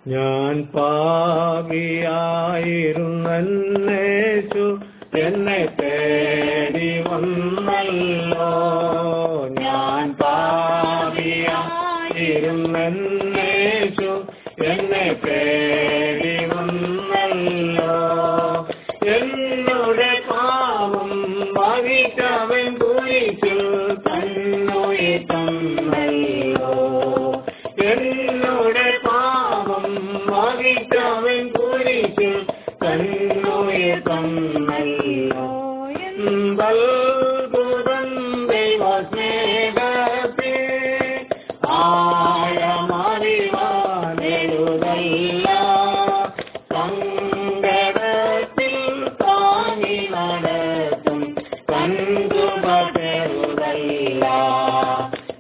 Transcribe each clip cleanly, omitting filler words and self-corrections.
ഞാൻ പാപിയായിരുന്നേശു എന്നെ തേടി വന്നല്ലോ. ഞാൻ പാപിയായിരുന്നേശു എന്നെ തേടി വന്നല്ലോ. എന്നുടെ പാപം വഹിച്ചവൻ കുരിശിൽ തന്നുയിർ തന്നല്ലോ. എന്നുടെ പാപം വഹിച്ചവൻ കുരിശിൽ തന്നുയിർ തന്നല്ലോ. അത്ഭുതം ദൈവസ്നേഹത്തെ ആഴമറിവാനെഴുതല്ല. സങ്കടത്തിൽ താങ്ങി നടത്തും കൺകൃപ തരുതല്ല.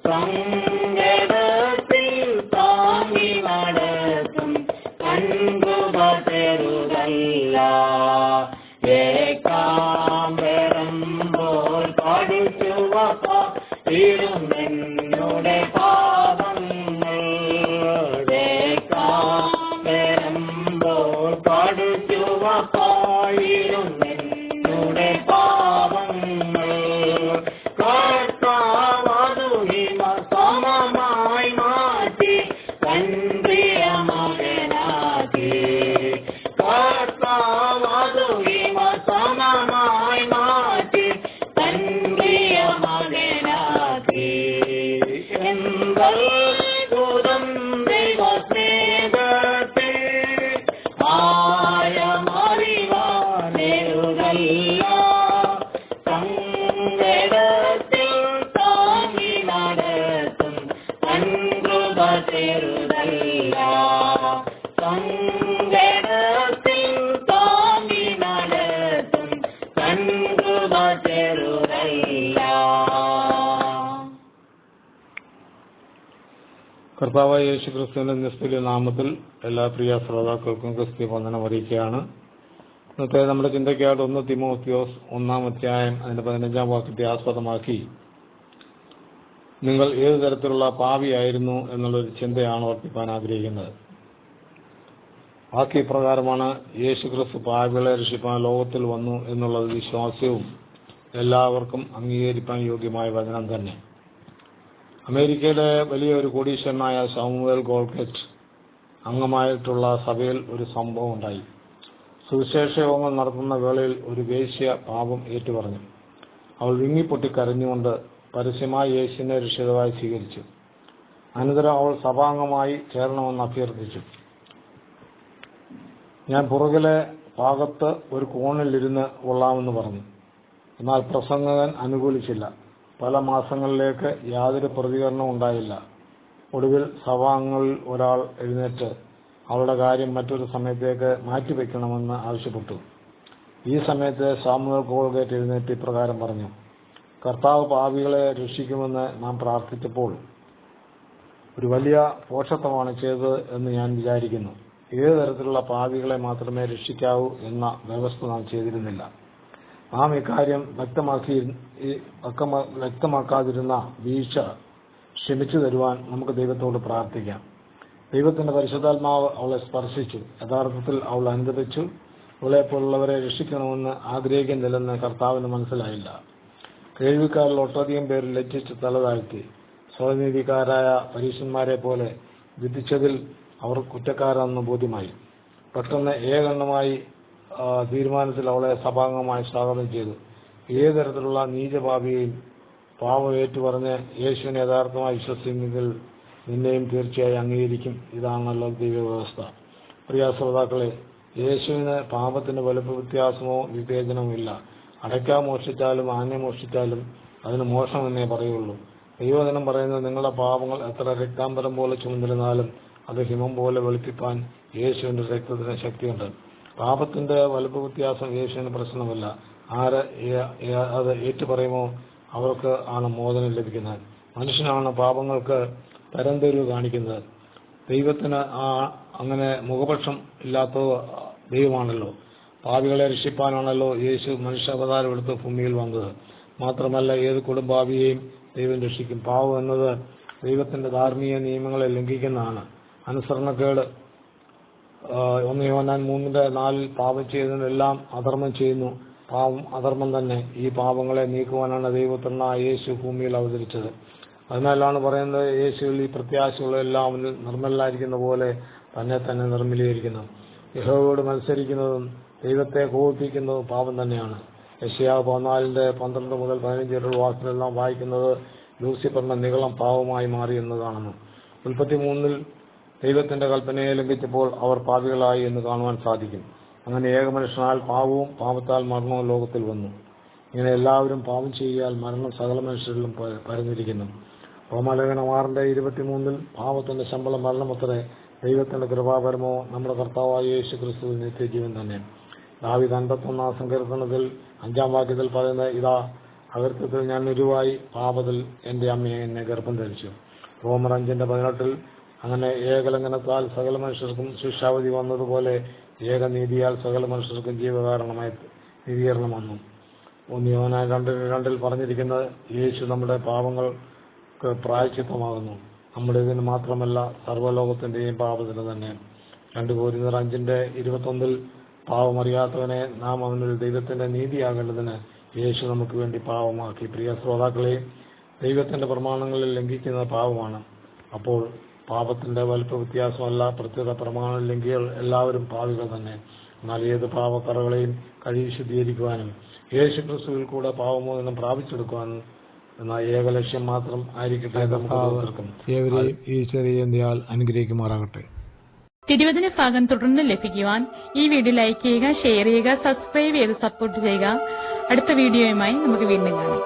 സങ്കടത്തിൽ താങ്ങി നടത്തും കൺകൃപ തരുതല്ല. ഏകാംബരമ്പോൾ പഠിച്ചുവപ്പ ഇരുന്നെന്നുടെ പാപങ്ങൾ. ഏകാംബരമ്പോൾ പഠിച്ചുവപ്പ ഇരുന്നെന്നുടെ പാപങ്ങൾ. കർത്താവതുഹിമ സമമായി മാറ്റി കൺപ്രിയ മകനാക്കി. കർത്താവതുഹിമ സമമായി മാറ്റി കൺപ്രിയ മകനാക്കി. എന്തൽഭുതം ദൈവസ്നേഹത്തെ ആഴമറിവാനെഴുതല്ല. സങ്കടത്തിൽ താങ്ങി നടത്തും കൺകൃപ തരുതല്ല. സങ്കടത്തിൽ താങ്ങി നടത്തും കൺകൃപ തരുതല്ല. കർത്താവായ യേശുക്രിസ്തുവിന്റെ നിസ്തുല്യ നാമത്തിൽ എല്ലാ പ്രിയ ശ്രോതാക്കൾക്കും ക്രിസ്ത്യ വന്ദനം അറിയിക്കുകയാണ്. ഇന്നത്തെ നമ്മുടെ ചിന്തയ്ക്കായിട്ട് 1 തിമോത്തിയോസ് 1-ാം അധ്യായം അതിന്റെ 15-ാം വാക്യത്തെ ആസ്പദമാക്കി നിങ്ങൾ ഏതു തരത്തിലുള്ള പാപിയായിരുന്നു എന്നുള്ളൊരു ചിന്തയാണ് വർത്തിപ്പാൻ ആഗ്രഹിക്കുന്നത്. വാക്യ ഇപ്രകാരമാണ്: യേശുക്രിസ്തു പാപികളെ രക്ഷിപ്പാൻ ലോകത്തിൽ വന്നു എന്നുള്ളത് വിശ്വാസ്യവും എല്ലാവർക്കും അംഗീകരിക്കാൻ യോഗ്യമായ വചനം തന്നെ. അമേരിക്കയിലെ വലിയൊരു കോടീശ്വരനായ സാമുവേൽ ഗോൾഗറ്റ് അംഗമായിട്ടുള്ള സഭയിൽ ഒരു സംഭവം ഉണ്ടായി. സുവിശേഷയോഗങ്ങൾ നടത്തുന്ന വേളയിൽ ഒരു വേശ്യ പാപം ഏറ്റുപറഞ്ഞു. അവൾ വിങ്ങിപ്പൊട്ടി കരഞ്ഞുകൊണ്ട് പരസ്യമായി യേശുവിനെ രക്ഷിതാവായി സ്വീകരിച്ചു. അനന്തരം അവൾ സഭാംഗമായി ചേരണമെന്ന് അഭ്യർത്ഥിച്ചു. ഞാൻ പുറകിലെ ഭാഗത്ത് ഒരു കോണിലിരുന്ന് കൊള്ളാമെന്ന് പറഞ്ഞു. എന്നാൽ പ്രസംഗകൻ അനുകൂലിച്ചില്ല. പല മാസങ്ങളിലേക്ക് യാതൊരു പ്രതികരണവും ഉണ്ടായില്ല. ഒടുവിൽ സഭാംഗങ്ങളിൽ ഒരാൾ എഴുന്നേറ്റ് അവളുടെ കാര്യം മറ്റൊരു സമയത്തേക്ക് മാറ്റിവെക്കണമെന്ന് ആവശ്യപ്പെട്ടു. ഈ സമയത്ത് സാമുവേൽ ഗോൾഗേറ്റ് എഴുന്നേറ്റ് ഇപ്രകാരം പറഞ്ഞു: കർത്താവ് പാപികളെ രക്ഷിക്കുമെന്ന് നാം പ്രാർത്ഥിച്ചപ്പോൾ ഒരു വലിയ പോഷത്വമാണ് ചെയ്തത് എന്ന് ഞാൻ വിചാരിക്കുന്നു. ഏതു തരത്തിലുള്ള പാപികളെ മാത്രമേ രക്ഷിക്കാവൂ എന്ന വ്യവസ്ഥ നാം ചെയ്തിരുന്നില്ല. നാം ഇക്കാര്യം വ്യക്തമാക്കാതിരുന്ന വീഴ്ച ക്ഷമിച്ചു തരുവാൻ നമുക്ക് ദൈവത്തോട് പ്രാർത്ഥിക്കാം. ദൈവത്തിന്റെ പരിശുദ്ധാത്മാവ് അവളെ സ്പർശിച്ചു. യഥാർത്ഥത്തിൽ അവൾ അനുദപിച്ചു. അവളെപ്പോലുള്ളവരെ രക്ഷിക്കണമെന്ന് ആഗ്രഹിക്കുന്നില്ലെന്ന് കർത്താവിന് മനസ്സിലായില്ല. കേൾവിക്കാരിൽ ഒട്ടധികം പേര് ലജ്ജിച്ച് തലതാഴ്ത്തി. സ്വനീതിക്കാരായ പരീശന്മാരെ പോലെ വിധിച്ചതിൽ അവർ കുറ്റക്കാരാണെന്ന് ബോധ്യമായി. പെട്ടെന്ന് ഏകണ്ണമായി തീരുമാനത്തിൽ അവളെ സഭാംഗമായി സ്വാഗതം ചെയ്തു. ഏതു തരത്തിലുള്ള നീചപാപിയെയും പാപം ഏറ്റുപറഞ്ഞ് യേശുവിനെ യഥാർത്ഥമായി വിശ്വസിക്കുമെങ്കിൽ നിന്നെയും തീർച്ചയായും അംഗീകരിക്കും. ഇതാണല്ലോ ദൈവവ്യവസ്ഥ. പ്രിയ ശ്രോതാക്കളെ, യേശുവിന് പാപത്തിന് വലുപ്പ വ്യത്യാസമോ വിവേചനമോ ഇല്ല. അടയ്ക്ക മോഷ്ടിച്ചാലും ആഞ്ഞ മോഷ്ടിച്ചാലും അതിന് മോഷണം എന്നേ പറയുള്ളൂ. ദൈവവചനം പറയുന്നത് നിങ്ങളുടെ പാപങ്ങൾ എത്ര രക്താംബരം പോലെ ചുമന്നിരുന്നാലും അത് ഹിമം പോലെ വെളുപ്പിപ്പാൻ യേശുവിന്റെ രക്തത്തിന് ശക്തിയുണ്ട്. പാപത്തിന്റെ വലുപ്പ വ്യത്യാസം യേശുവിന് പ്രശ്നമല്ല. ആര് അത് ഏറ്റുപറയുമോ അവർക്ക് ആണ് മോചനം ലഭിക്കുന്നത്. മനുഷ്യനാണ് പാപങ്ങൾക്ക് തരംതെരിവ് കാണിക്കുന്നത്. ദൈവത്തിന് അങ്ങനെ മുഖപക്ഷം ഇല്ലാത്ത ദൈവമാണല്ലോ. പാപികളെ രക്ഷിപ്പാനാണല്ലോ യേശു മനുഷ്യാവതാരം എടുത്ത് ഭൂമിയിൽ വന്നത്. മാത്രമല്ല ഏത് കുടുംബാവിയെയും ദൈവം രക്ഷിക്കും. പാവം എന്നത് ദൈവത്തിന്റെ ധാർമ്മിക നിയമങ്ങളെ ലംഘിക്കുന്നതാണ്. അനുസരണക്കേട് 1 യോഹന്നാൻ 3:4 പാപം ചെയ്യുന്നതിനെല്ലാം അധർമ്മം ചെയ്യുന്നു. പാവം അധർമ്മം തന്നെ. ഈ പാപങ്ങളെ നീക്കുവാനാണ് ദൈവപുത്രനായ യേശു ഭൂമിയിൽ അവതരിച്ചത്. അതിനാലാണ് പറയുന്നത്, യേശുവിൽ ഈ പ്രത്യാശയുള്ള എല്ലാവരും നിർമ്മലരായിരിക്കുന്ന പോലെ തന്നെ തന്നെ നിർമ്മലീകരിക്കുന്നു. യഹോവയോട് മത്സരിക്കുന്നതും ദൈവത്തെ കോപിപ്പിക്കുന്നതും പാപം തന്നെയാണ്. യെശയ്യാവ് 14:12 മുതൽ 15 വാക്യങ്ങളെല്ലാം വായിക്കുന്നത് ലൂസിഫറിന്റെ നിഗളം പാവമായി മാറി എന്നതാണെന്ന്. ഉൽപ്പത്തി 3 ദൈവത്തിന്റെ കൽപ്പനയെ ലംഘിച്ചപ്പോൾ അവർ പാപികളായി എന്ന് കാണുവാൻ സാധിക്കും. അങ്ങനെ ഏകമനുഷ്യനാൽ പാപവും പാപത്താൽ മരണവും ലോകത്തിൽ വന്നു. ഇങ്ങനെ എല്ലാവരും പാപം ചെയ്യാൽ മരണം സകല മനുഷ്യരിലും പരന്നിരിക്കുന്നു. റോമാലേഖനം 6:23 പാപത്തിന്റെ ശമ്പളം മരണമത്രേ, ദൈവത്തിന്റെ കൃപാപരമോ നമ്മുടെ കർത്താവായ യേശു ക്രിസ്തുവിൽ നിത്യജീവൻ തന്നെ. ദാവീദ് 51 സങ്കീർത്തനത്തിൽ 5 വാക്യത്തിൽ പറയുന്നത്, ഇതാ അകൃത്യത്തിൽ ഞാൻ ഉരുവായി, പാപത്തിൽ എന്റെ അമ്മയെ എന്നെ ഗർഭം ധരിച്ചു. റോമർ 5:18 അങ്ങനെ ഏകലംഘനത്താൽ സകല മനുഷ്യർക്കും ശിക്ഷാവിധി വന്നതുപോലെ ഏകനീതിയാൽ സകല മനുഷ്യർക്കും ജീവകാരണമായി നീതീകരണം വന്നു. 1 യോഹന്നാൻ 2:2 പറഞ്ഞിരിക്കുന്നത്, യേശു നമ്മുടെ പാപങ്ങൾക്ക് പ്രായശ്ചിത്തമാകുന്നു. നമ്മുടെ ഇതിന് മാത്രമല്ല, സർവ്വലോകത്തിന്റെയും പാപത്തിന് തന്നെ. 2 കൊരിന്ത്യർ 5:21 പാവമറിയാത്തവനെ നാം അവനിൽ ദൈവത്തിന്റെ നീതിയാകേണ്ടതിന് യേശു നമുക്ക് വേണ്ടി പാവമാക്കി. പ്രിയ ശ്രോതാക്കളെ, ദൈവത്തിന്റെ പ്രമാണങ്ങളിൽ ലംഘിക്കുന്നത് പാപമാണ്. അപ്പോൾ പാപത്തിന്റെ വലുപ്പ വ്യത്യാസമല്ല, പ്രത്യേക പ്രമാണം ലംഘികൾ എല്ലാവരും പാപികൾ തന്നെ. എന്നാൽ ഏത് പാപക്കറകളെയും കഴുകി ശുദ്ധീകരിക്കുവാനും യേശു ക്രിസ്തുവിൽ കൂടെ പാപമോചനം പ്രാപിച്ചെടുക്കുവാനും എന്ന ഏക ലക്ഷ്യം മാത്രം ആയിരിക്കട്ടെ. ഏവരെയും ഈ ചെറിയ അനുഗ്രഹിക്കുമാറാകട്ടെ. തിരുവചന ഭാഗം തുടർന്ന് ലഭിക്കുവാൻ ഈ വീഡിയോ ലൈക്ക് ചെയ്യുക, ഷെയർ ചെയ്യുക, സബ്സ്ക്രൈബ് ചെയ്ത് സപ്പോർട്ട് ചെയ്യുക. അടുത്ത വീഡിയോയുമായി നമുക്ക് വീണ്ടും കാണാം.